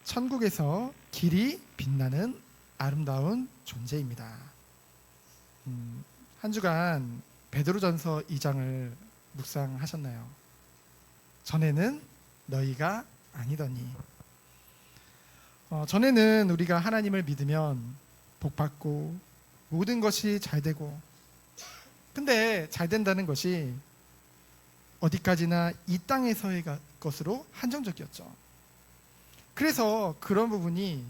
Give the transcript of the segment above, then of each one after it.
천국에서 길이 빛나는 아름다운 존재입니다. 한 주간 베드로전서 2장을 묵상하셨나요? 전에는 너희가 아니더니. 전에는 우리가 하나님을 믿으면 복받고 모든 것이 잘 되고, 근데 잘 된다는 것이 어디까지나 이 땅에서의 것으로 한정적이었죠. 그래서 그런 부분이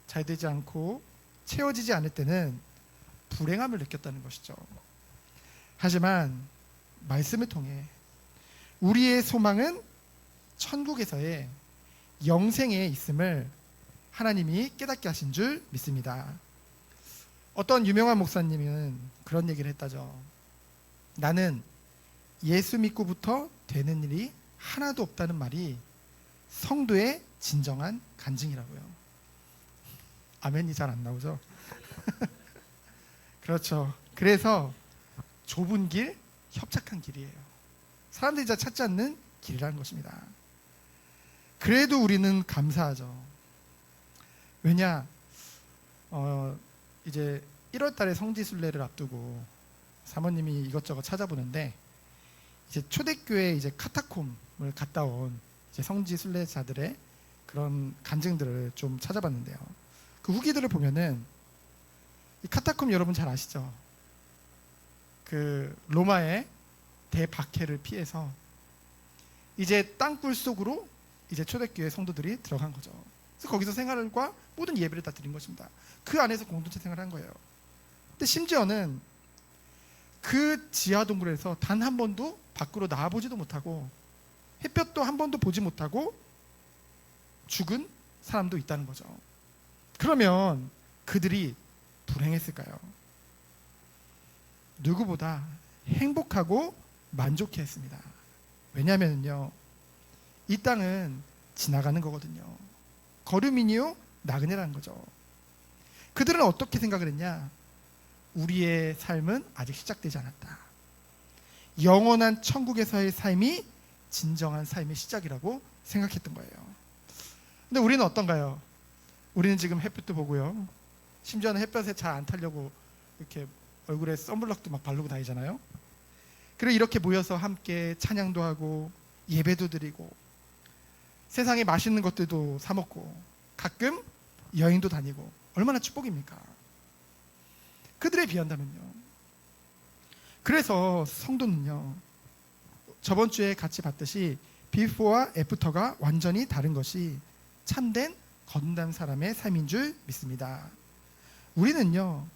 잘 되지 않고 채워지지 않을 때는 불행함을 느꼈다는 것이죠. 하지만 말씀을 통해 우리의 소망은 천국에서의 영생에 있음을 하나님이 깨닫게 하신 줄 믿습니다. 어떤 유명한 목사님은 그런 얘기를 했다죠. 나는 예수 믿고부터 되는 일이 하나도 없다는 말이 성도의 진정한 간증이라고요. 아멘이 잘 안 나오죠? 그렇죠. 그래서 좁은 길, 협착한 길이에요. 사람들이 잘 찾지 않는 길이라는 것입니다. 그래도 우리는 감사하죠. 왜냐, 이제 1월 달에 성지순례를 앞두고 사모님이 이것저것 찾아보는데, 이제 초대교회 이제 카타콤을 갔다 온 이제 성지순례자들의 그런 간증들을 좀 찾아봤는데요. 그 후기들을 보면은 이 카타콤 여러분 잘 아시죠? 그 로마의 대박해를 피해서 이제 땅굴 속으로 이제 초대교회 성도들이 들어간 거죠. 그래서 거기서 생활과 모든 예배를 다 드린 것입니다. 그 안에서 공동체 생활을 한 거예요. 근데 심지어는 그 지하 동굴에서 단 한 번도 밖으로 나와보지도 못하고 햇볕도 한 번도 보지 못하고 죽은 사람도 있다는 거죠. 그러면 그들이 불행했을까요? 누구보다 행복하고 만족해 했습니다. 왜냐하면요, 이 땅은 지나가는 거거든요. 거름이니요 나그네라는 거죠. 그들은 어떻게 생각을 했냐? 우리의 삶은 아직 시작되지 않았다. 영원한 천국에서의 삶이 진정한 삶의 시작이라고 생각했던 거예요. 근데 우리는 어떤가요? 우리는 지금 햇볕도 보고요, 심지어는 햇볕에 잘 안 타려고 이렇게 얼굴에 선블럭도 막 바르고 다니잖아요. 그리고 이렇게 모여서 함께 찬양도 하고 예배도 드리고 세상에 맛있는 것들도 사 먹고 가끔 여행도 다니고 얼마나 축복입니까? 그들에 비한다면요. 그래서 성도는요, 저번 주에 같이 봤듯이 비포와 애프터가 완전히 다른 것이 참된 건담 사람의 삶인 줄 믿습니다. 우리는요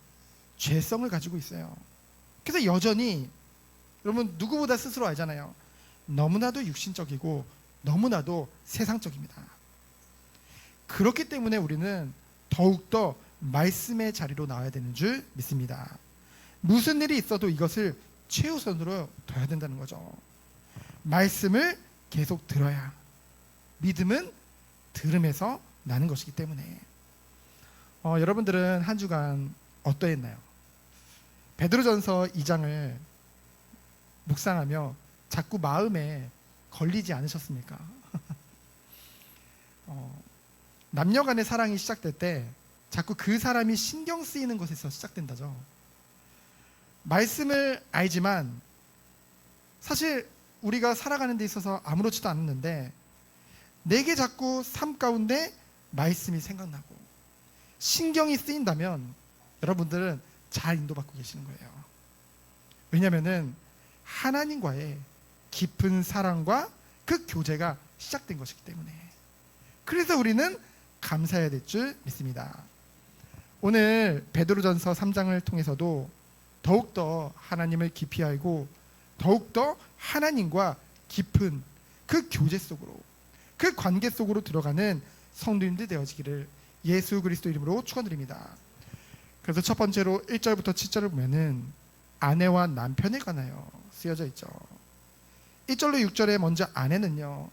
죄성을 가지고 있어요. 그래서 여전히 여러분 누구보다 스스로 알잖아요. 너무나도 육신적이고 너무나도 세상적입니다. 그렇기 때문에 우리는 더욱더 말씀의 자리로 나와야 되는 줄 믿습니다. 무슨 일이 있어도 이것을 최우선으로 둬야 된다는 거죠. 말씀을 계속 들어야, 믿음은 들음에서 나는 것이기 때문에. 여러분들은 한 주간 어떠했나요? 베드로전서 2장을 묵상하며 자꾸 마음에 걸리지 않으셨습니까? 남녀 간의 사랑이 시작될 때 자꾸 그 사람이 신경 쓰이는 것에서 시작된다죠. 말씀을 알지만 사실 우리가 살아가는 데 있어서 아무렇지도 않았는데 내게 자꾸 삶 가운데 말씀이 생각나고 신경이 쓰인다면 여러분들은 잘 인도받고 계시는 거예요. 왜냐하면 하나님과의 깊은 사랑과 그 교제가 시작된 것이기 때문에. 그래서 우리는 감사해야 될 줄 믿습니다. 오늘 베드로전서 3장을 통해서도 더욱더 하나님을 깊이 알고 더욱더 하나님과 깊은 그 교제 속으로, 그 관계 속으로 들어가는 성도님들 되어지기를 예수 그리스도 이름으로 축원드립니다. 그래서 첫 번째로 1절부터 7절을 보면은 아내와 남편에 관하여 쓰여져 있죠. 1절로 6절에 먼저 아내는요,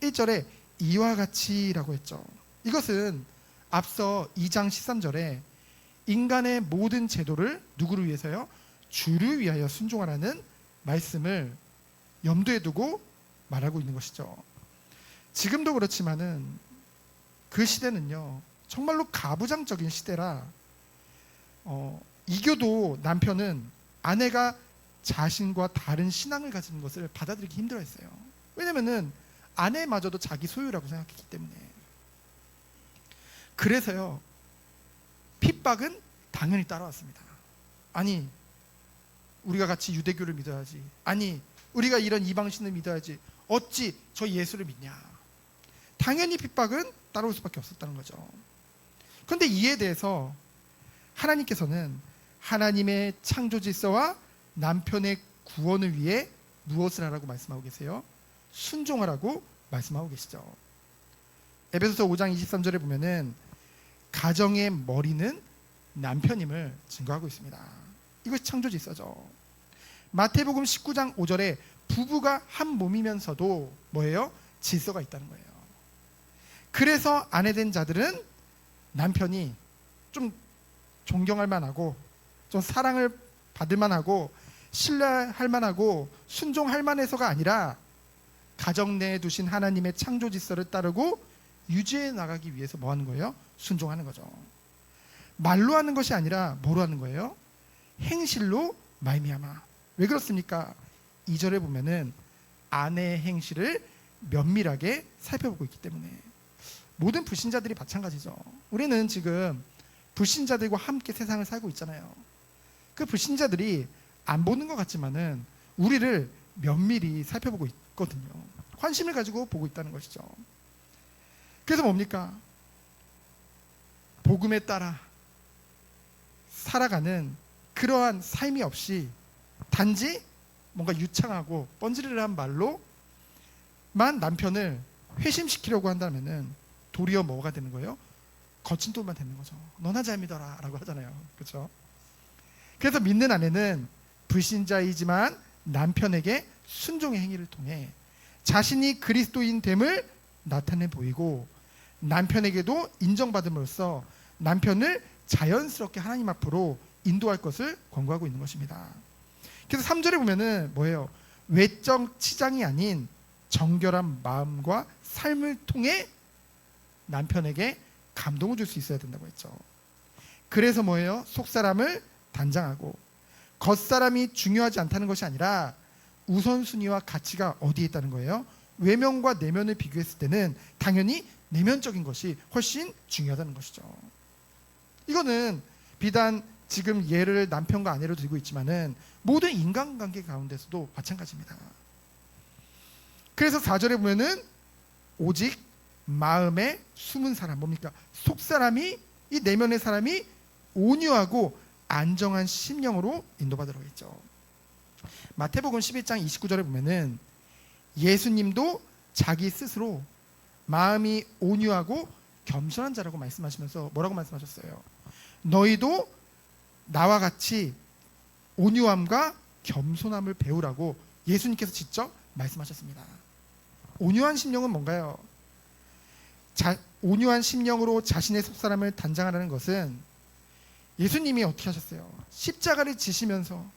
1절에 이와 같이라고 했죠. 이것은 앞서 2장 13절에 인간의 모든 제도를 누구를 위해서요? 주를 위하여 순종하라는 말씀을 염두에 두고 말하고 있는 것이죠. 지금도 그렇지만은 그 시대는요 정말로 가부장적인 시대라 이교도 남편은 아내가 자신과 다른 신앙을 가지는 것을 받아들이기 힘들어했어요. 왜냐면은 아내마저도 자기 소유라고 생각했기 때문에. 그래서요 핍박은 당연히 따라왔습니다. 아니 우리가 같이 유대교를 믿어야지, 아니 우리가 이런 이방신을 믿어야지, 어찌 저 예수를 믿냐. 당연히 핍박은 따라올 수밖에 없었다는 거죠. 그런데 이에 대해서 하나님께서는 하나님의 창조 질서와 남편의 구원을 위해 무엇을 하라고 말씀하고 계세요? 순종하라고 말씀하고 계시죠. 에베소서 5장 23절에 보면은 가정의 머리는 남편임을 증거하고 있습니다. 이것이 창조 질서죠. 마태복음 19장 5절에 부부가 한 몸이면서도 뭐예요? 질서가 있다는 거예요. 그래서 아내된 자들은 남편이 좀 존경할 만하고 좀 사랑을 받을 만하고 신뢰할 만하고 순종할 만해서가 아니라 가정 내에 두신 하나님의 창조 질서를 따르고 유지해 나가기 위해서 뭐 하는 거예요? 순종하는 거죠. 말로 하는 것이 아니라 뭐로 하는 거예요? 행실로 말미암아. 왜 그렇습니까? 2절에 보면은 아내의 행실을 면밀하게 살펴보고 있기 때문에. 모든 불신자들이 마찬가지죠. 우리는 지금 불신자들과 함께 세상을 살고 있잖아요. 그 불신자들이 안 보는 것 같지만은 우리를 면밀히 살펴보고 있거든요. 관심을 가지고 보고 있다는 것이죠. 그래서 뭡니까? 복음에 따라 살아가는 그러한 삶이 없이 단지 뭔가 유창하고 뻔질을 말로만 남편을 회심시키려고 한다면은 도리어 뭐가 되는 거예요? 거친 돌만 되는 거죠. 너나 잘 믿어라 라고 하잖아요. 그렇죠? 그래서 믿는 아내는 불신자이지만 남편에게 순종의 행위를 통해 자신이 그리스도인 됨을 나타내 보이고 남편에게도 인정받음으로써 남편을 자연스럽게 하나님 앞으로 인도할 것을 권고하고 있는 것입니다. 그래서 3절에 보면은 뭐예요? 외적 치장이 아닌 정결한 마음과 삶을 통해 남편에게 감동을 줄 수 있어야 된다고 했죠. 그래서 뭐예요? 속사람을 단장하고 겉사람이 중요하지 않다는 것이 아니라 우선순위와 가치가 어디에 있다는 거예요? 외면과 내면을 비교했을 때는 당연히 내면적인 것이 훨씬 중요하다는 것이죠. 이거는 비단 지금 예를 남편과 아내로 들고 있지만은 모든 인간관계 가운데서도 마찬가지입니다. 그래서 4절에 보면은 오직 마음에 숨은 사람, 뭡니까? 속사람이, 이 내면의 사람이 온유하고 안정한 심령으로 인도받으라고 했죠. 마태복음 11장 29절에 보면은 예수님도 자기 스스로 마음이 온유하고 겸손한 자라고 말씀하시면서 뭐라고 말씀하셨어요? 너희도 나와 같이 온유함과 겸손함을 배우라고 예수님께서 직접 말씀하셨습니다. 온유한 심령은 뭔가요? 온유한 심령으로 자신의 속사람을 단장하라는 것은 예수님이 어떻게 하셨어요? 십자가를 지시면서,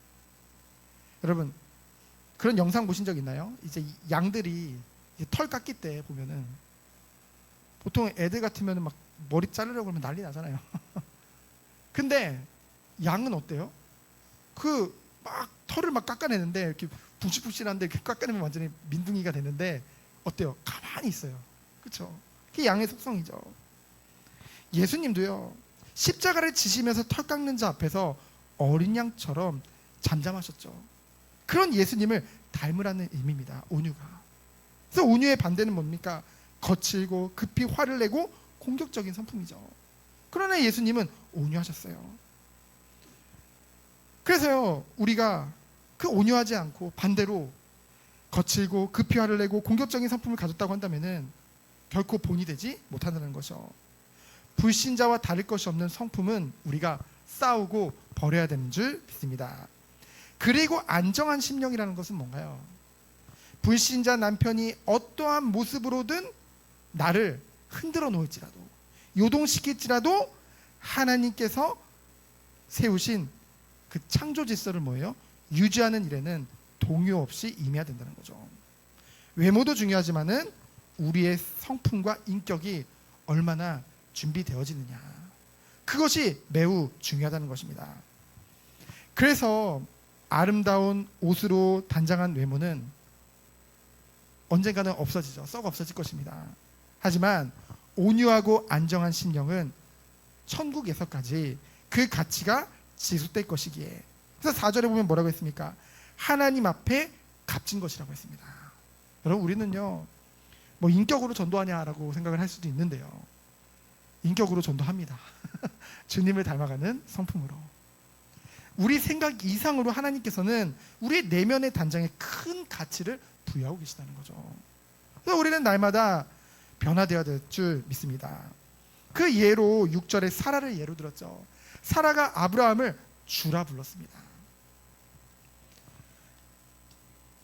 여러분 그런 영상 보신 적 있나요? 이제 양들이 털 깎일 때 보면은 보통 애들 같으면 막 머리 자르려고 하면 난리 나잖아요. 근데 양은 어때요? 그 막 털을 막 깎아내는데 이렇게 푹신푹신한데 이렇게 깎아내면 완전히 민둥이가 되는데 어때요? 가만히 있어요. 그렇죠? 그게 양의 속성이죠. 예수님도요 십자가를 지시면서 털 깎는 자 앞에서 어린 양처럼 잠잠하셨죠. 그런 예수님을 닮으라는 의미입니다. 온유가. 그래서 온유의 반대는 뭡니까? 거칠고 급히 화를 내고 공격적인 성품이죠. 그러나 예수님은 온유하셨어요. 그래서요 우리가 그 온유하지 않고 반대로 거칠고 급히 화를 내고 공격적인 성품을 가졌다고 한다면은 결코 본이 되지 못한다는 것이죠. 불신자와 다를 것이 없는 성품은 우리가 싸우고 버려야 되는 줄 믿습니다. 그리고 안정한 심령이라는 것은 뭔가요? 불신자 남편이 어떠한 모습으로든 나를 흔들어 놓을지라도 요동시킬지라도 하나님께서 세우신 그 창조 질서를 뭐예요? 유지하는 일에는 동요 없이 임해야 된다는 거죠. 외모도 중요하지만은 우리의 성품과 인격이 얼마나 준비되어지느냐, 그것이 매우 중요하다는 것입니다. 그래서 아름다운 옷으로 단장한 외모는 언젠가는 없어지죠. 썩 없어질 것입니다. 하지만 온유하고 안정한 심령은 천국에서까지 그 가치가 지속될 것이기에, 그래서 4절에 보면 뭐라고 했습니까? 하나님 앞에 값진 것이라고 했습니다. 여러분, 우리는요 뭐 인격으로 전도하냐라고 생각을 할 수도 있는데요, 인격으로 전도합니다. 주님을 닮아가는 성품으로. 우리 생각 이상으로 하나님께서는 우리의 내면의 단장에 큰 가치를 부여하고 계시다는 거죠. 그래서 우리는 날마다 변화되어야 될 줄 믿습니다. 그 예로 6절에 사라를 예로 들었죠. 사라가 아브라함을 주라 불렀습니다.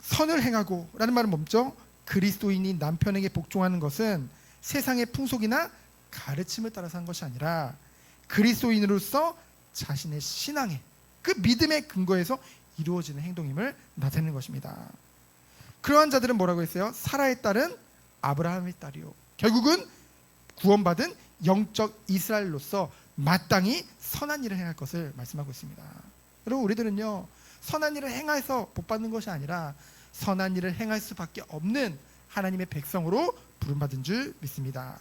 선을 행하고 라는 말은 뭡니까? 그리스도인이 남편에게 복종하는 것은 세상의 풍속이나 가르침을 따라서 한 것이 아니라 그리스도인으로서 자신의 신앙에, 그 믿음의 근거에서 이루어지는 행동임을 나타내는 것입니다. 그러한 자들은 뭐라고 했어요? 사라의 딸은 아브라함의 딸이요, 결국은 구원받은 영적 이스라엘로서 마땅히 선한 일을 행할 것을 말씀하고 있습니다. 여러분, 우리들은요 선한 일을 행해서 복받는 것이 아니라 선한 일을 행할 수밖에 없는 하나님의 백성으로 부름받은 줄 믿습니다.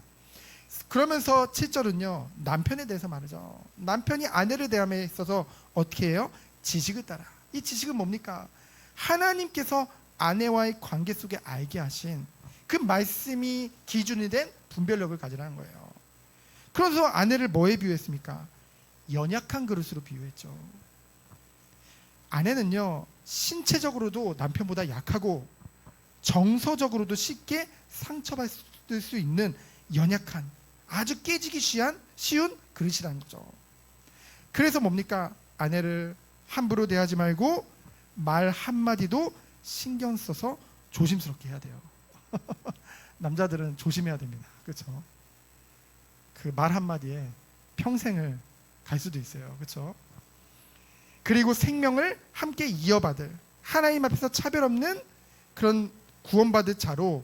그러면서 7절은요 남편에 대해서 말하죠. 남편이 아내를 대함에 있어서 어떻게 해요? 지식을 따라. 이 지식은 뭡니까? 하나님께서 아내와의 관계 속에 알게 하신 그 말씀이 기준이 된 분별력을 가지라는 거예요. 그래서 아내를 뭐에 비유했습니까? 연약한 그릇으로 비유했죠. 아내는요 신체적으로도 남편보다 약하고 정서적으로도 쉽게 상처받을 수 있는 연약한, 아주 깨지기 쉬운 그릇이라는 거죠. 그래서 뭡니까? 아내를 함부로 대하지 말고 말 한마디도 신경 써서 조심스럽게 해야 돼요. 남자들은 조심해야 됩니다. 그렇죠? 그 말 한마디에 평생을 갈 수도 있어요. 그렇죠? 그리고 생명을 함께 이어받을, 하나님 앞에서 차별 없는 그런 구원받을 자로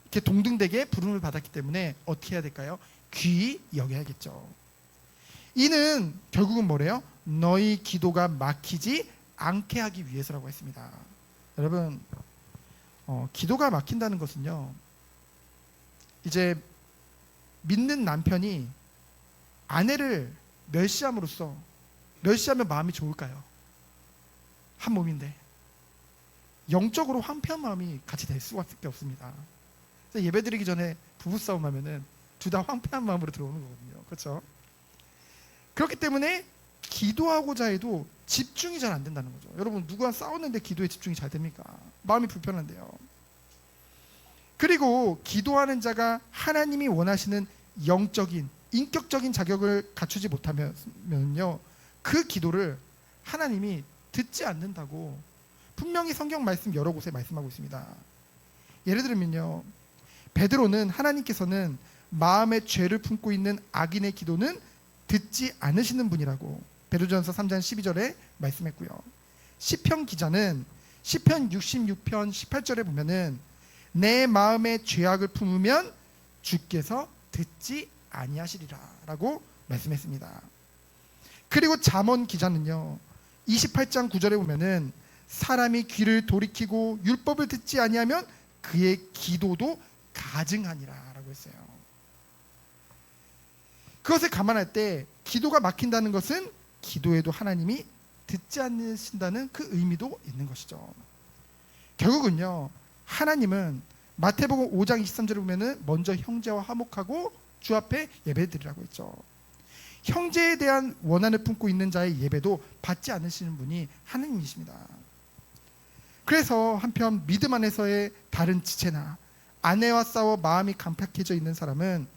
이렇게 동등되게 부름을 받았기 때문에 어떻게 해야 될까요? 귀히 여겨야겠죠. 이는 결국은 뭐래요? 너희 기도가 막히지 않게 하기 위해서라고 했습니다. 여러분, 기도가 막힌다는 것은요, 이제 믿는 남편이 아내를 멸시함으로써, 멸시하면 마음이 좋을까요? 한 몸인데 영적으로 황폐한 마음이 같이 될 수밖에 없습니다. 예배드리기 전에 부부싸움 하면은 둘 다 황폐한 마음으로 들어오는 거거든요. 그렇죠? 그렇기 때문에 기도하고자 해도 집중이 잘 안 된다는 거죠. 여러분, 누구와 싸웠는데 기도에 집중이 잘 됩니까? 마음이 불편한데요. 그리고 기도하는 자가 하나님이 원하시는 영적인, 인격적인 자격을 갖추지 못하면요, 그 기도를 하나님이 듣지 않는다고 분명히 성경 말씀 여러 곳에 말씀하고 있습니다. 예를 들면요, 베드로는 하나님께서는 마음의 죄를 품고 있는 악인의 기도는 듣지 않으시는 분이라고 베드로전서 3장 12절에 말씀했고요. 시편 기자는 시편 66편 18절에 보면은 내 마음의 죄악을 품으면 주께서 듣지 아니하시리라 라고 말씀했습니다. 그리고 잠언 기자는요 28장 9절에 보면은 사람이 귀를 돌이키고 율법을 듣지 아니하면 그의 기도도 가증하니라 라고 했어요. 그것을 감안할 때 기도가 막힌다는 것은 기도에도 하나님이 듣지 않으신다는 그 의미도 있는 것이죠. 결국은요, 하나님은 마태복음 5장 23절에 보면은 먼저 형제와 화목하고 주 앞에 예배드리라고 했죠. 형제에 대한 원한을 품고 있는 자의 예배도 받지 않으시는 분이 하나님이십니다. 그래서 한편 믿음 안에서의 다른 지체나 아내와 싸워 마음이 강팍해져 있는 사람은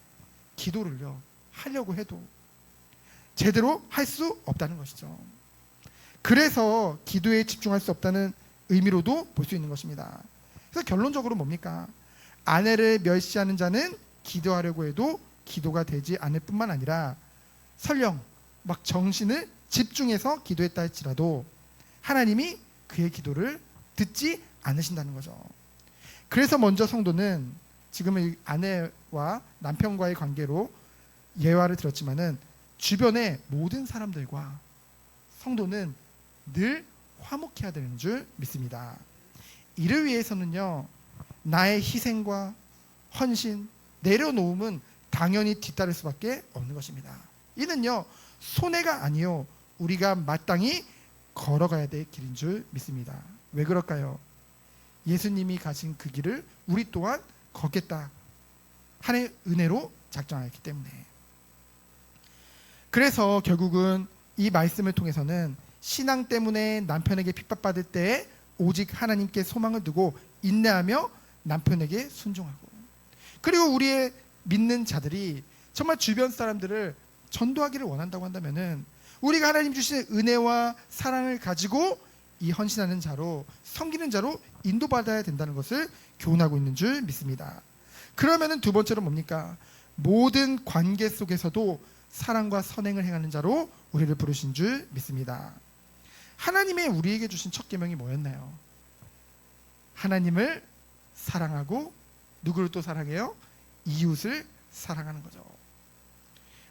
기도를요 하려고 해도 제대로 할 수 없다는 것이죠. 그래서 기도에 집중할 수 없다는 의미로도 볼 수 있는 것입니다. 그래서 결론적으로 뭡니까? 아내를 멸시하는 자는 기도하려고 해도 기도가 되지 않을 뿐만 아니라 설령 막 정신을 집중해서 기도했다 할지라도 하나님이 그의 기도를 듣지 않으신다는 거죠. 그래서 먼저 성도는 지금은 아내와 남편과의 관계로 예화를 들었지만은 주변의 모든 사람들과 성도는 늘 화목해야 되는 줄 믿습니다. 이를 위해서는요, 나의 희생과 헌신, 내려놓음은 당연히 뒤따를 수밖에 없는 것입니다. 이는요, 손해가 아니요, 우리가 마땅히 걸어가야 될 길인 줄 믿습니다. 왜 그럴까요? 예수님이 가신 그 길을 우리 또한 걷겠다 하나님의 은혜로 작정하였기 때문에. 그래서 결국은 이 말씀을 통해서는 신앙 때문에 남편에게 핍박받을 때 오직 하나님께 소망을 두고 인내하며 남편에게 순종하고, 그리고 우리의 믿는 자들이 정말 주변 사람들을 전도하기를 원한다고 한다면은 우리가 하나님 주신 은혜와 사랑을 가지고 이 헌신하는 자로, 섬기는 자로 인도받아야 된다는 것을 교훈하고 있는 줄 믿습니다. 그러면은 두 번째로 뭡니까? 모든 관계 속에서도 사랑과 선행을 행하는 자로 우리를 부르신 줄 믿습니다. 하나님의 우리에게 주신 첫 계명이 뭐였나요? 하나님을 사랑하고 누구를 또 사랑해요? 이웃을 사랑하는 거죠.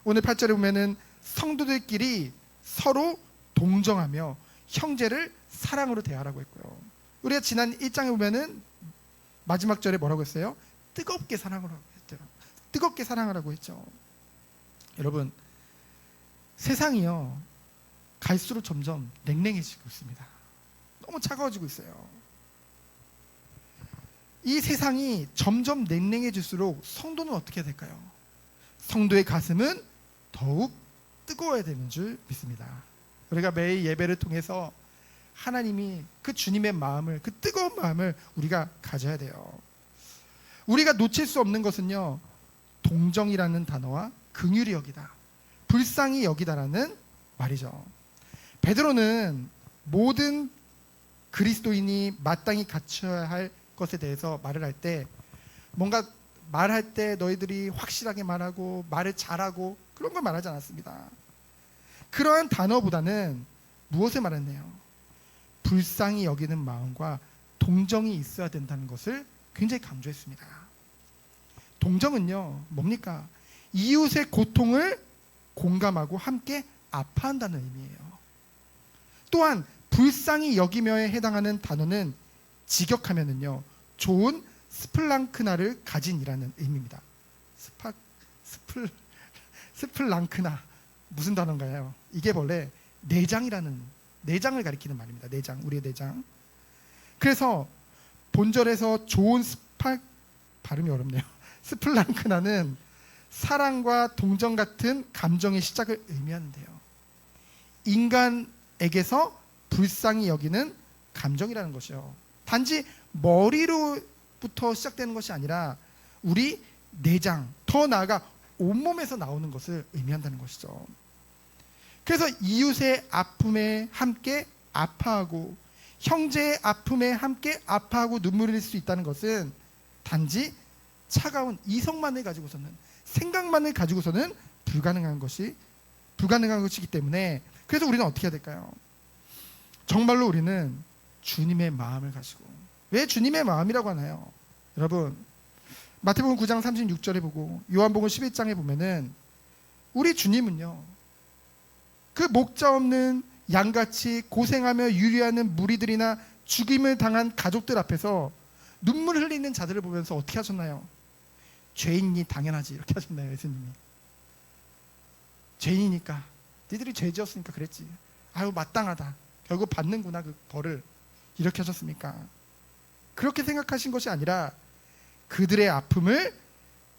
오늘 8절에 보면은 성도들끼리 서로 동정하며 형제를 사랑으로 대하라고 했고요. 우리가 지난 1장에 보면은 마지막 절에 뭐라고 했어요? 뜨겁게 사랑하라고 했죠. 뜨겁게 사랑하라고 했죠. 여러분, 세상이요, 갈수록 점점 냉랭해지고 있습니다. 너무 차가워지고 있어요. 이 세상이 점점 냉랭해질수록 성도는 어떻게 해야 될까요? 성도의 가슴은 더욱 뜨거워야 되는 줄 믿습니다. 우리가 매일 예배를 통해서 하나님이 그 주님의 마음을, 그 뜨거운 마음을 우리가 가져야 돼요. 우리가 놓칠 수 없는 것은요, 동정이라는 단어와 긍휼히 여기다, 불쌍히 여기다라는 말이죠. 베드로는 모든 그리스도인이 마땅히 갖춰야 할 것에 대해서 말을 할 때, 뭔가 말할 때 너희들이 확실하게 말하고 말을 잘하고 그런 걸 말하지 않았습니다. 그러한 단어보다는 무엇을 말했네요? 불쌍히 여기는 마음과 동정이 있어야 된다는 것을 굉장히 강조했습니다. 동정은요, 뭡니까? 이웃의 고통을 공감하고 함께 아파한다는 의미예요. 또한 불쌍히 여기며에 해당하는 단어는 직역하면은요, 좋은 스플랑크나를 가진이라는 의미입니다. 스플랑크나 무슨 단어인가요? 이게 원래 내장을 가리키는 말입니다. 내장, 우리의 내장. 그래서 본절에서 좋은 발음이 어렵네요. 스플랑크나는 사랑과 동정 같은 감정의 시작을 의미하는데요. 인간에게서 불쌍히 여기는 감정이라는 것이요, 단지 머리로부터 시작되는 것이 아니라 우리 내장, 더 나아가 온몸에서 나오는 것을 의미한다는 것이죠. 그래서 이웃의 아픔에 함께 아파하고 형제의 아픔에 함께 아파하고 눈물을 흘릴 수 있다는 것은 단지 차가운 이성만을 가지고서는, 생각만을 가지고서는 불가능한 것이기 때문에, 그래서 우리는 어떻게 해야 될까요? 정말로 우리는 주님의 마음을 가지고, 왜 주님의 마음이라고 하나요? 여러분, 마태복음 9장 36절에 보고 요한복음 11장에 보면은 우리 주님은요, 그 목자 없는 양같이 고생하며 유리하는 무리들이나 죽임을 당한 가족들 앞에서 눈물 흘리는 자들을 보면서 어떻게 하셨나요? 죄인이 당연하지, 이렇게 하셨나요? 예수님이 죄인이니까, 니들이 죄 지었으니까 그랬지, 아유 마땅하다, 결국 받는구나 그 벌을, 이렇게 하셨습니까? 그렇게 생각하신 것이 아니라 그들의 아픔을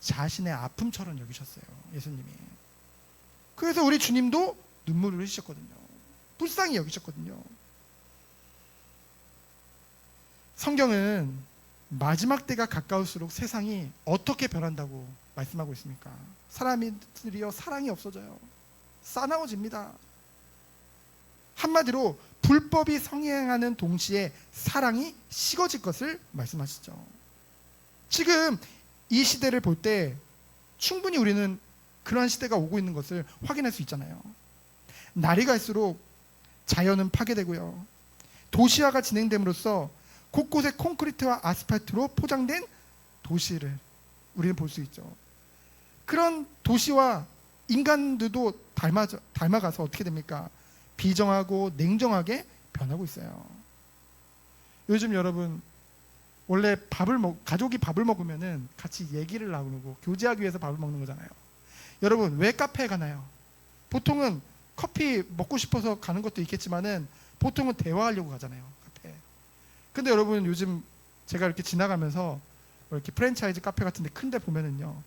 자신의 아픔처럼 여기셨어요, 예수님이. 그래서 우리 주님도 눈물을 흘리셨거든요. 불쌍히 여기셨거든요. 성경은 마지막 때가 가까울수록 세상이 어떻게 변한다고 말씀하고 있습니까? 사람들이요, 사랑이 없어져요. 싸나워집니다. 한마디로 불법이 성행하는 동시에 사랑이 식어질 것을 말씀하시죠. 지금 이 시대를 볼 때 충분히 우리는 그러한 시대가 오고 있는 것을 확인할 수 있잖아요. 날이 갈수록 자연은 파괴되고요, 도시화가 진행됨으로써 곳곳에 콘크리트와 아스팔트로 포장된 도시를 우리는 볼 수 있죠. 그런 도시와 인간들도 닮아가서 어떻게 됩니까? 비정하고 냉정하게 변하고 있어요. 요즘 여러분 원래 가족이 밥을 먹으면은 같이 얘기를 나누고 교제하기 위해서 밥을 먹는 거잖아요. 여러분 왜 카페에 가나요? 보통은 커피 먹고 싶어서 가는 것도 있겠지만은 보통은 대화하려고 가잖아요, 카페에. 근데 여러분 요즘 제가 이렇게 지나가면서 이렇게 프랜차이즈 카페 같은 데 큰 데 보면은요,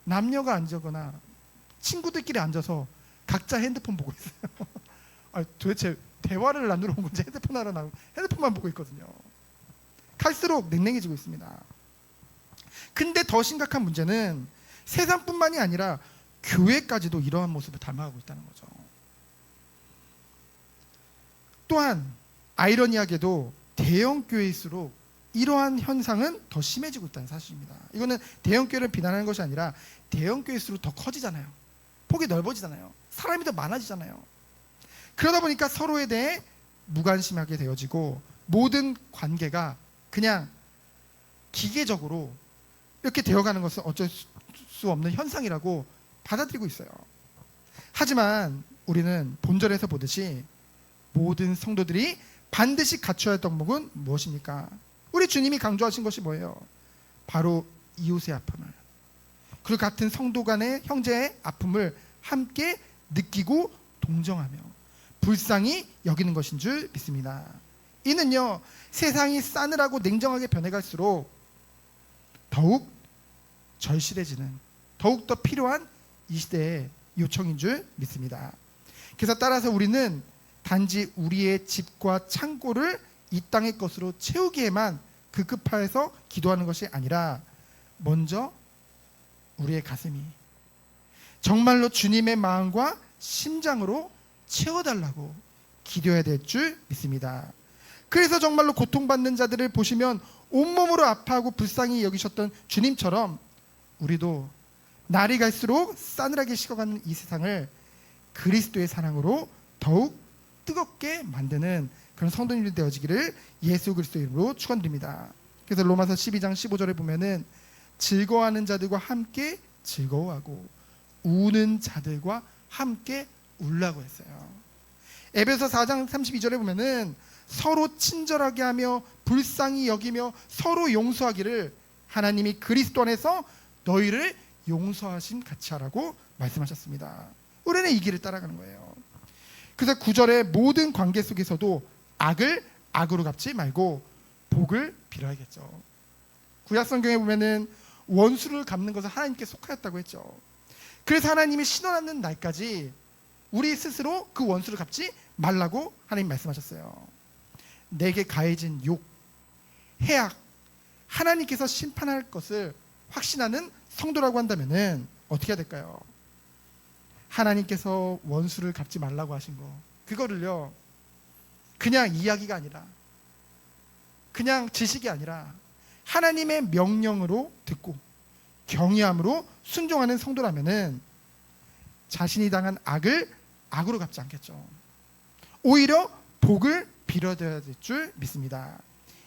남녀가 앉거나 친구들끼리 앉아서 각자 핸드폰 보고 있어요. 도대체 대화를 나누러 온 건지 핸드폰만 보고 있거든요. 갈수록 냉랭해지고 있습니다. 근데 더 심각한 문제는 세상뿐만이 아니라 교회까지도 이러한 모습을 닮아가고 있다는 거죠. 또한 아이러니하게도 대형 교회일수록 이러한 현상은 더 심해지고 있다는 사실입니다. 이거는 대형 교회를 비난하는 것이 아니라 대형 교회일수록 더 커지잖아요. 폭이 넓어지잖아요. 사람이 더 많아지잖아요. 그러다 보니까 서로에 대해 무관심하게 되어지고 모든 관계가 그냥 기계적으로 이렇게 되어가는 것은 어쩔 수 없는 현상이라고 받아들이고 있어요. 하지만 우리는 본절에서 보듯이 모든 성도들이 반드시 갖춰야 할 덕목은 무엇입니까? 우리 주님이 강조하신 것이 뭐예요? 바로 이웃의 아픔을, 그리고 같은 성도 간의 형제의 아픔을 함께 느끼고 동정하며 불쌍히 여기는 것인 줄 믿습니다. 이는요, 세상이 싸늘하고 냉정하게 변해갈수록 더욱 절실해지는, 더욱 더 필요한 이 시대의 요청인 줄 믿습니다. 그래서 따라서 우리는 단지 우리의 집과 창고를 이 땅의 것으로 채우기에만 급급해서 기도하는 것이 아니라 먼저 우리의 가슴이 정말로 주님의 마음과 심장으로 채워달라고 기도해야 될 줄 믿습니다. 그래서 정말로 고통받는 자들을 보시면 온몸으로 아파하고 불쌍히 여기셨던 주님처럼 우리도 날이 갈수록 싸늘하게 식어가는 이 세상을 그리스도의 사랑으로 더욱 뜨겁게 만드는 그런 성도님들이 되어지기를 예수 그리스도 이름으로 축원드립니다. 그래서 로마서 12장 15절에 보면은 즐거워하는 자들과 함께 즐거워하고 우는 자들과 함께 울라고 했어요. 에베소 4장 32절에 보면은 서로 친절하게 하며 불쌍히 여기며 서로 용서하기를 하나님이 그리스도 안에서 너희를 용서하신 같이 하라고 말씀하셨습니다. 우리는 이 길을 따라가는 거예요. 그래서 9절에 모든 관계 속에서도 악을 악으로 갚지 말고 복을 빌어야겠죠. 구약 성경에 보면은 원수를 갚는 것은 하나님께 속하였다고 했죠. 그래서 하나님이 신원하는 날까지 우리 스스로 그 원수를 갚지 말라고 하나님 말씀하셨어요. 내게 가해진 욕, 해악, 하나님께서 심판할 것을 확신하는 성도라고 한다면은 어떻게 해야 될까요? 하나님께서 원수를 갚지 말라고 하신 거, 그거를요 그냥 이야기가 아니라, 그냥 지식이 아니라 하나님의 명령으로 듣고 경외함으로 순종하는 성도라면은 자신이 당한 악을 악으로 갚지 않겠죠. 오히려 복을 빌어야 될 줄 믿습니다.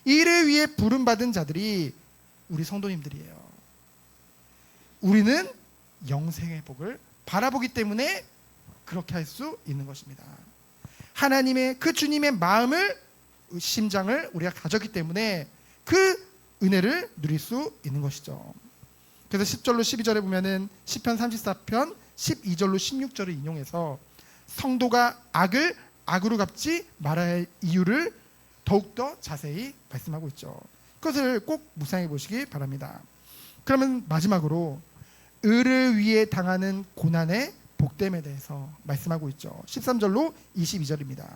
이를 위해 부름받은 자들이 우리 성도님들이에요. 우리는 영생의 복을 바라보기 때문에 그렇게 할 수 있는 것입니다. 하나님의 그 주님의 마음을, 심장을 우리가 가졌기 때문에 그 은혜를 누릴 수 있는 것이죠. 그래서 10절로 12절에 보면은 시편 34편 12절로 16절을 인용해서 성도가 악을 악으로 갚지 말아야 할 이유를 더욱더 자세히 말씀하고 있죠. 그것을 꼭 묵상해 보시기 바랍니다. 그러면 마지막으로 의를 위해 당하는 고난의 복됨에 대해서 말씀하고 있죠. 13절로 22절입니다.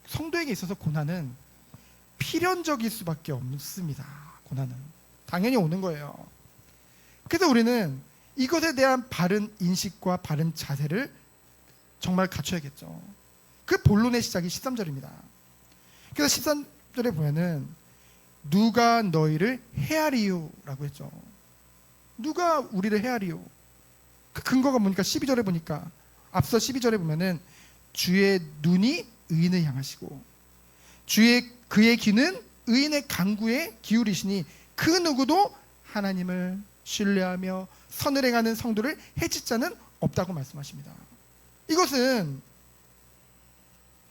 성도에게 있어서 고난은 필연적일 수밖에 없습니다. 고난은 당연히 오는 거예요. 그래서 우리는 이것에 대한 바른 인식과 바른 자세를 정말 갖춰야겠죠. 그 본론의 시작이 13절입니다. 그래서 13절에 보면은 누가 너희를 헤아리요 라고 했죠. 누가 우리를 헤아리요? 그 근거가 뭡니까? 12절에 보니까, 앞서 12절에 보면은 주의 눈이 의인을 향하시고 그의 귀는 의인의 간구에 기울이시니 그 누구도 하나님을 신뢰하며 선을 행하는 성도를 해칠 자는 없다고 말씀하십니다. 이것은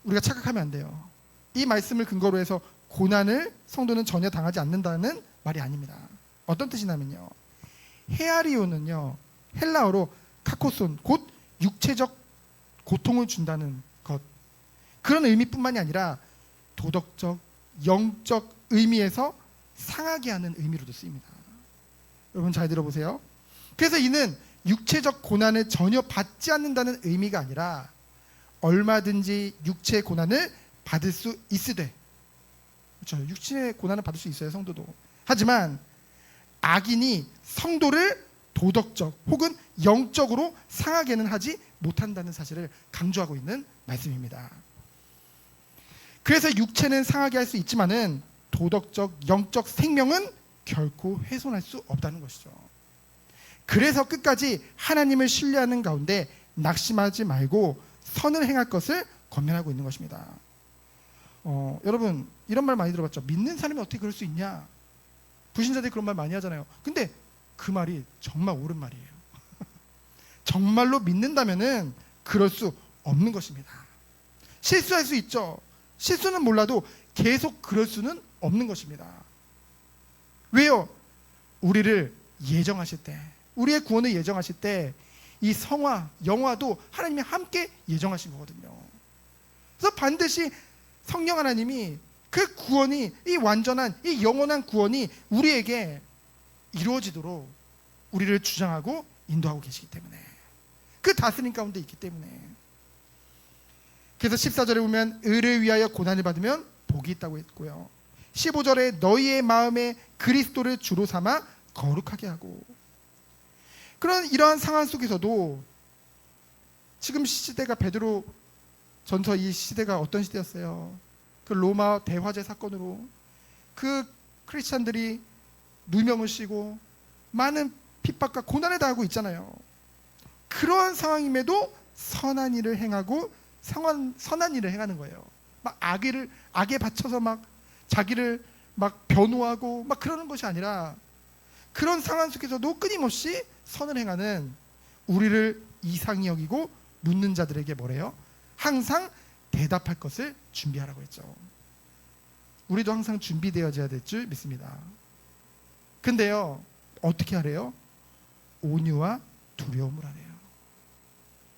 우리가 착각하면 안 돼요. 이 말씀을 근거로 해서 고난을 성도는 전혀 당하지 않는다는 말이 아닙니다. 어떤 뜻이냐면요, 헤아리오는요 헬라어로 카코손, 곧 육체적 고통을 준다는 것, 그런 의미뿐만이 아니라 도덕적, 영적 의미에서 상하게 하는 의미로도 쓰입니다. 여러분 잘 들어보세요. 그래서 이는 육체적 고난을 전혀 받지 않는다는 의미가 아니라 얼마든지 육체의 고난을 받을 수 있으되, 그렇죠, 육체의 고난을 받을 수 있어요, 성도도. 하지만 악인이 성도를 도덕적 혹은 영적으로 상하게는 하지 못한다는 사실을 강조하고 있는 말씀입니다. 그래서 육체는 상하게 할 수 있지만은 도덕적, 영적 생명은 결코 훼손할 수 없다는 것이죠. 그래서 끝까지 하나님을 신뢰하는 가운데 낙심하지 말고 선을 행할 것을 권면하고 있는 것입니다. 여러분 이런 말 많이 들어봤죠. 믿는 사람이 어떻게 그럴 수 있냐. 불신자들이 그런 말 많이 하잖아요. 근데 그 말이 정말 옳은 말이에요. 정말로 믿는다면은 그럴 수 없는 것입니다. 실수할 수 있죠. 실수는 몰라도 계속 그럴 수는 없는 것입니다. 왜요? 우리를 예정하실 때, 우리의 구원을 예정하실 때 이 성화, 영화도 하나님이 함께 예정하신 거거든요. 그래서 반드시 성령 하나님이 그 구원이, 이 완전한, 이 영원한 구원이 우리에게 이루어지도록 우리를 주장하고 인도하고 계시기 때문에, 그 다스림 가운데 있기 때문에. 그래서 14절에 보면 의를 위하여 고난을 받으면 복이 있다고 했고요, 15절에 너희의 마음에 그리스도를 주로 삼아 거룩하게 하고. 그런 이러한 상황 속에서도 지금 시대가, 베드로 전서 이 시대가 어떤 시대였어요? 그 로마 대화재 사건으로 그 크리스찬들이 누명을 씌고 많은 핍박과 고난을 당하고 있잖아요. 그러한 상황임에도 선한 일을 행하고 선한 일을 행하는 거예요. 막 악에 바쳐서 막 자기를 막 변호하고 막 그러는 것이 아니라, 그런 상황 속에서도 끊임없이 선을 행하는 우리를 이상히 여기고 묻는 자들에게 뭐래요? 항상 대답할 것을 준비하라고 했죠. 우리도 항상 준비되어져야 될 줄 믿습니다. 근데요, 어떻게 하래요? 온유와 두려움을 하래요.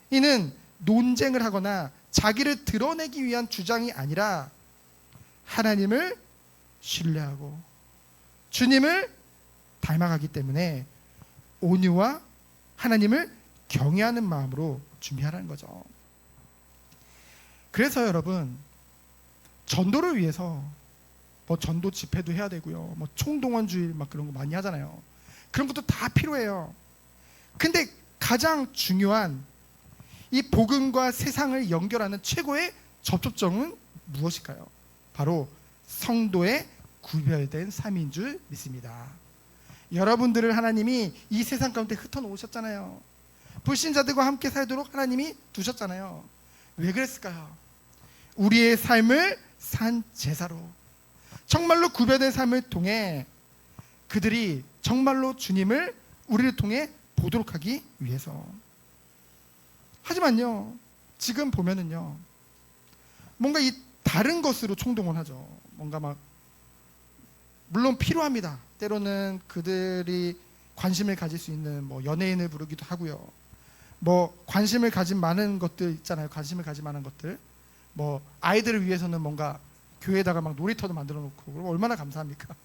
이는 논쟁을 하거나 자기를 드러내기 위한 주장이 아니라 하나님을 신뢰하고 주님을 닮아가기 때문에 온유와 하나님을 경외하는 마음으로 준비하라는 거죠. 그래서 여러분, 전도를 위해서 뭐 전도 집회도 해야 되고요, 뭐 총동원주일 막 그런 거 많이 하잖아요. 그런 것도 다 필요해요. 근데 가장 중요한 이 복음과 세상을 연결하는 최고의 접촉점은 무엇일까요? 바로 성도의 구별된 삶인 줄 믿습니다. 여러분들을 하나님이 이 세상 가운데 흩어놓으셨잖아요. 불신자들과 함께 살도록 하나님이 두셨잖아요. 왜 그랬을까요? 우리의 삶을 산 제사로, 정말로 구별된 삶을 통해 그들이 정말로 주님을 우리를 통해 보도록 하기 위해서. 하지만요, 지금 보면은요, 뭔가 이 다른 것으로 총동원하죠. 뭔가 막, 물론 필요합니다. 때로는 그들이 관심을 가질 수 있는 뭐 연예인을 부르기도 하고요, 뭐 관심을 가진 많은 것들 있잖아요. 관심을 가질 만한 것들, 뭐 아이들을 위해서는 뭔가 교회에다가 막 놀이터도 만들어 놓고, 그럼 얼마나 감사합니까?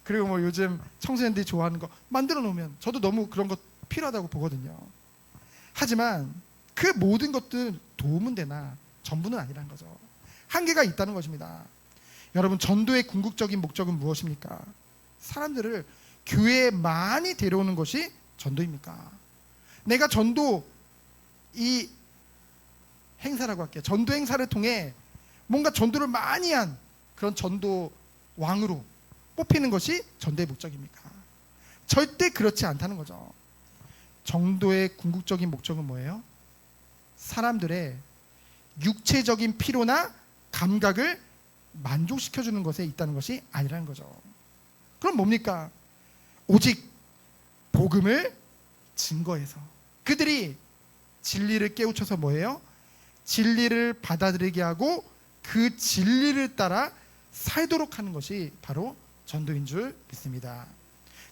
그리고 뭐 요즘 청소년들이 좋아하는 거 만들어 놓으면 저도 너무 그런 것 필요하다고 보거든요. 하지만 그 모든 것들 도움은 되나 전부는 아니라는 거죠. 한계가 있다는 것입니다. 여러분, 전도의 궁극적인 목적은 무엇입니까? 사람들을 교회에 많이 데려오는 것이 전도입니까? 내가 전도 이 행사라고 할게요. 전도 행사를 통해 뭔가 전도를 많이 한 그런 전도 왕으로 뽑히는 것이 전도의 목적입니까? 절대 그렇지 않다는 거죠. 전도의 궁극적인 목적은 뭐예요? 사람들의 육체적인 필요나 감각을 만족시켜주는 것에 있다는 것이 아니라는 거죠. 그럼 뭡니까? 오직 복음을 증거해서 그들이 진리를 깨우쳐서 뭐예요? 진리를 받아들이게 하고 그 진리를 따라 살도록 하는 것이 바로 전도인 줄 믿습니다.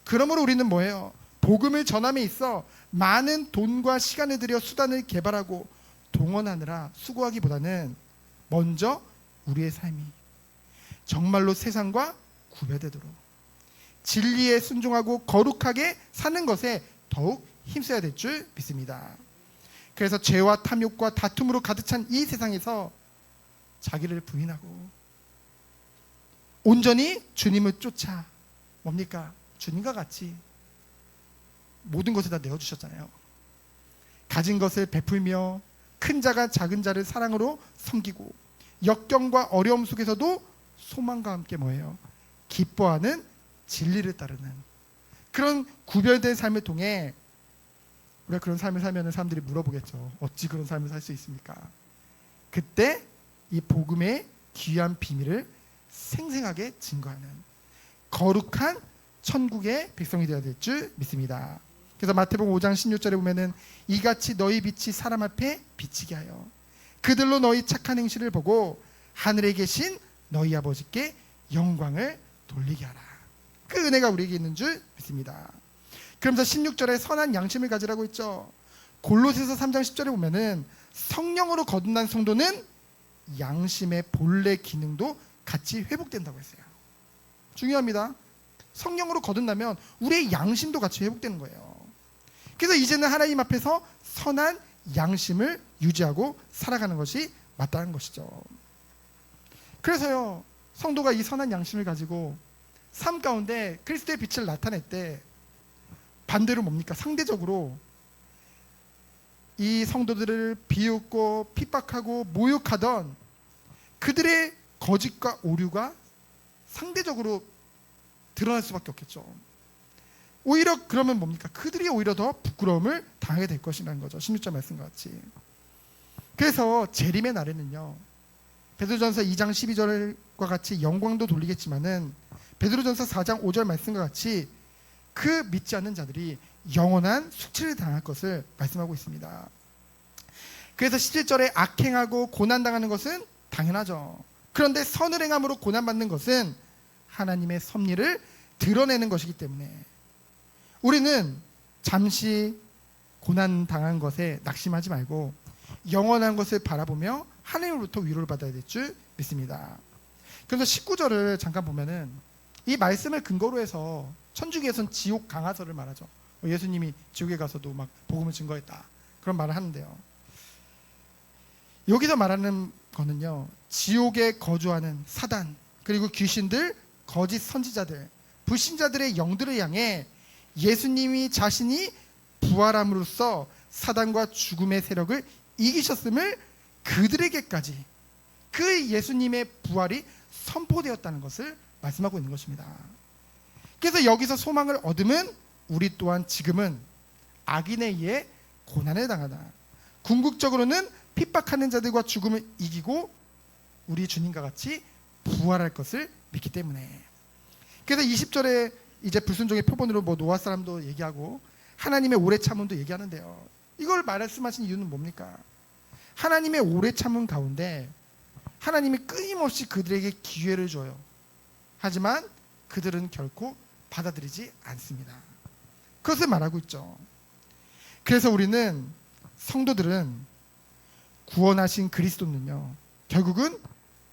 그러므로 우리는 뭐예요? 복음을 전함에 있어 많은 돈과 시간을 들여 수단을 개발하고 동원하느라 수고하기보다는 먼저 우리의 삶이 정말로 세상과 구별되도록 진리에 순종하고 거룩하게 사는 것에 더욱 힘써야 될 줄 믿습니다. 그래서 죄와 탐욕과 다툼으로 가득 찬 이 세상에서 자기를 부인하고 온전히 주님을 쫓아 뭡니까? 주님과 같이 모든 것을 다 내어주셨잖아요. 가진 것을 베풀며 큰 자가 작은 자를 사랑으로 섬기고 역경과 어려움 속에서도 소망과 함께 뭐예요? 기뻐하는 진리를 따르는 그런 구별된 삶을 통해 우리가 그런 삶을 살면 사람들이 물어보겠죠. 어찌 그런 삶을 살 수 있습니까? 그때 이 복음의 귀한 비밀을 생생하게 증거하는 거룩한 천국의 백성이 되어야 될 줄 믿습니다. 그래서 마태복음 5장 16절에 보면은 이같이 너희 빛이 사람 앞에 비치게 하여 그들로 너희 착한 행실을 보고 하늘에 계신 너희 아버지께 영광을 돌리게 하라. 그 은혜가 우리에게 있는 줄 믿습니다. 그러면서 16절에 선한 양심을 가지라고 했죠. 골로새서 3장 10절에 보면은 성령으로 거듭난 성도는 양심의 본래 기능도 같이 회복된다고 했어요. 중요합니다. 성령으로 거듭나면 우리의 양심도 같이 회복되는 거예요. 그래서 이제는 하나님 앞에서 선한 양심을 유지하고 살아가는 것이 마땅한 것이죠. 그래서요, 성도가 이 선한 양심을 가지고 삶 가운데 그리스도의 빛을 나타낼 때 반대로 뭡니까? 상대적으로 이 성도들을 비웃고 핍박하고 모욕하던 그들의 거짓과 오류가 상대적으로 드러날 수밖에 없겠죠. 오히려 그러면 뭡니까? 그들이 오히려 더 부끄러움을 당하게 될 것이라는 거죠. 16절 말씀과 같이. 그래서 재림의 날에는요, 베드로전서 2장 12절과 같이 영광도 돌리겠지만은 베드로전서 4장 5절 말씀과 같이 그 믿지 않는 자들이 영원한 숙취를 당할 것을 말씀하고 있습니다. 그래서 17절에 악행하고 고난당하는 것은 당연하죠. 그런데 선을 행함으로 고난받는 것은 하나님의 섭리를 드러내는 것이기 때문에 우리는 잠시 고난당한 것에 낙심하지 말고 영원한 것을 바라보며 하나님으로부터 위로를 받아야 될 줄 믿습니다. 그래서 19절을 잠깐 보면은 이 말씀을 근거로 해서 천주교에서는 지옥 강화설을 말하죠. 예수님이 지옥에 가서도 막 복음을 증거했다, 그런 말을 하는데요. 여기서 말하는 거는요, 지옥에 거주하는 사단 그리고 귀신들, 거짓 선지자들, 불신자들의 영들을 향해 예수님이 자신이 부활함으로써 사단과 죽음의 세력을 이기셨음을 그들에게까지 그 예수님의 부활이 선포되었다는 것을 말씀하고 있는 것입니다. 그래서 여기서 소망을 얻으면 우리 또한 지금은 악인에 의해 고난을 당하다, 궁극적으로는 핍박하는 자들과 죽음을 이기고 우리 주님과 같이 부활할 것을 믿기 때문에. 그래서 20절에 이제 불순종의 표본으로 뭐 노아 사람도 얘기하고 하나님의 오래 참음도 얘기하는데요. 이걸 말씀하신 이유는 뭡니까? 하나님의 오래 참음 가운데 하나님이 끊임없이 그들에게 기회를 줘요. 하지만 그들은 결코 받아들이지 않습니다. 그것을 말하고 있죠. 그래서 우리는, 성도들은 구원하신 그리스도는요, 결국은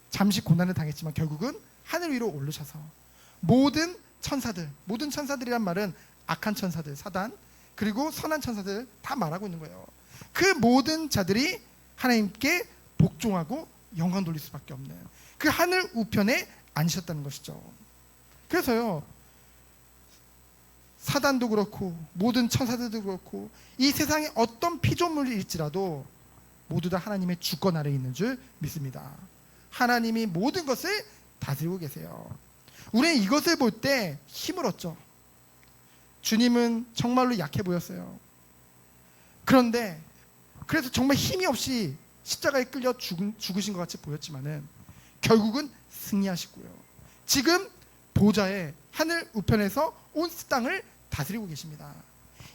잠시 고난을 당했지만 결국은 하늘 위로 올르셔서 모든 천사들, 모든 천사들이란 말은 악한 천사들, 사단, 그리고 선한 천사들 다 말하고 있는 거예요. 그 모든 자들이 하나님께 복종하고 영광 돌릴 수밖에 없는 그 하늘 우편에 앉으셨다는 것이죠. 그래서요, 사단도 그렇고 모든 천사들도 그렇고 이 세상에 어떤 피조물일지라도 모두 다 하나님의 주권 아래에 있는 줄 믿습니다. 하나님이 모든 것을 다스리고 계세요. 우리는 이것을 볼 때 힘을 얻죠. 주님은 정말로 약해 보였어요. 그런데 그래서 정말 힘이 없이 십자가에 끌려 죽으신 것 같이 보였지만은 결국은 승리하시고요. 지금 보좌의 하늘 우편에서 온 땅을 다스리고 계십니다.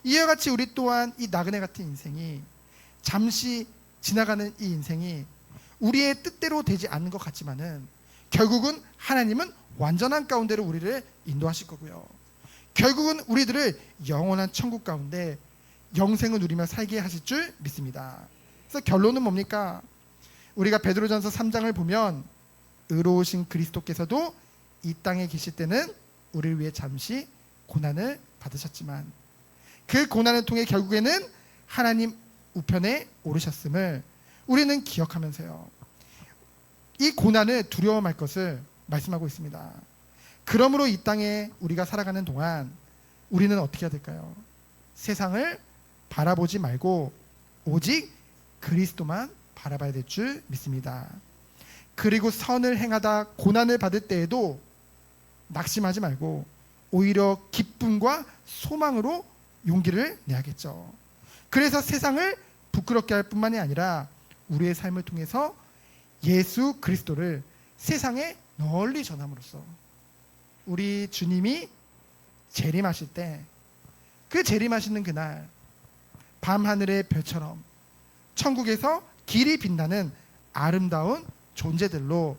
이와 같이 우리 또한 이 나그네 같은 인생이, 잠시 지나가는 이 인생이 우리의 뜻대로 되지 않는 것 같지만은 결국은 하나님은 완전한 가운데로 우리를 인도하실 거고요. 결국은 우리들을 영원한 천국 가운데 영생을 누리며 살게 하실 줄 믿습니다. 그래서 결론은 뭡니까? 우리가 베드로전서 3장을 보면 의로우신 그리스도께서도 이 땅에 계실 때는 우리를 위해 잠시 고난을 받으셨지만 그 고난을 통해 결국에는 하나님 우편에 오르셨음을 우리는 기억하면서요, 이 고난을 두려워 말 것을 말씀하고 있습니다. 그러므로 이 땅에 우리가 살아가는 동안 우리는 어떻게 해야 될까요? 세상을 바라보지 말고 오직 그리스도만 바라봐야 될 줄 믿습니다. 그리고 선을 행하다 고난을 받을 때에도 낙심하지 말고 오히려 기쁨과 소망으로 용기를 내야겠죠. 그래서 세상을 부끄럽게 할 뿐만이 아니라 우리의 삶을 통해서 예수 그리스도를 세상에 널리 전함으로써 우리 주님이 재림하실 때, 그 재림하시는 그날 밤하늘의 별처럼 천국에서 길이 빛나는 아름다운 존재들로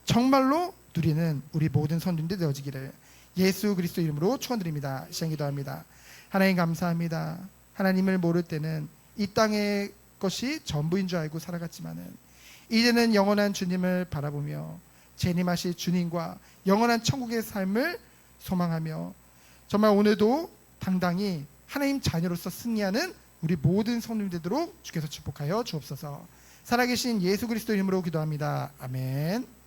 정말로 누리는 우리 모든 성도님들 되어지기를 예수 그리스도 이름으로 축원드립니다. 시간 기도합니다. 하나님 감사합니다. 하나님을 모를 때는 이 땅의 것이 전부인 줄 알고 살아갔지만은 이제는 영원한 주님을 바라보며 재림하실 주님과 영원한 천국의 삶을 소망하며 정말 오늘도 당당히 하나님 자녀로서 승리하는 우리 모든 성도님 되도록 주께서 축복하여 주옵소서. 살아계신 예수 그리스도 이름으로 기도합니다. 아멘.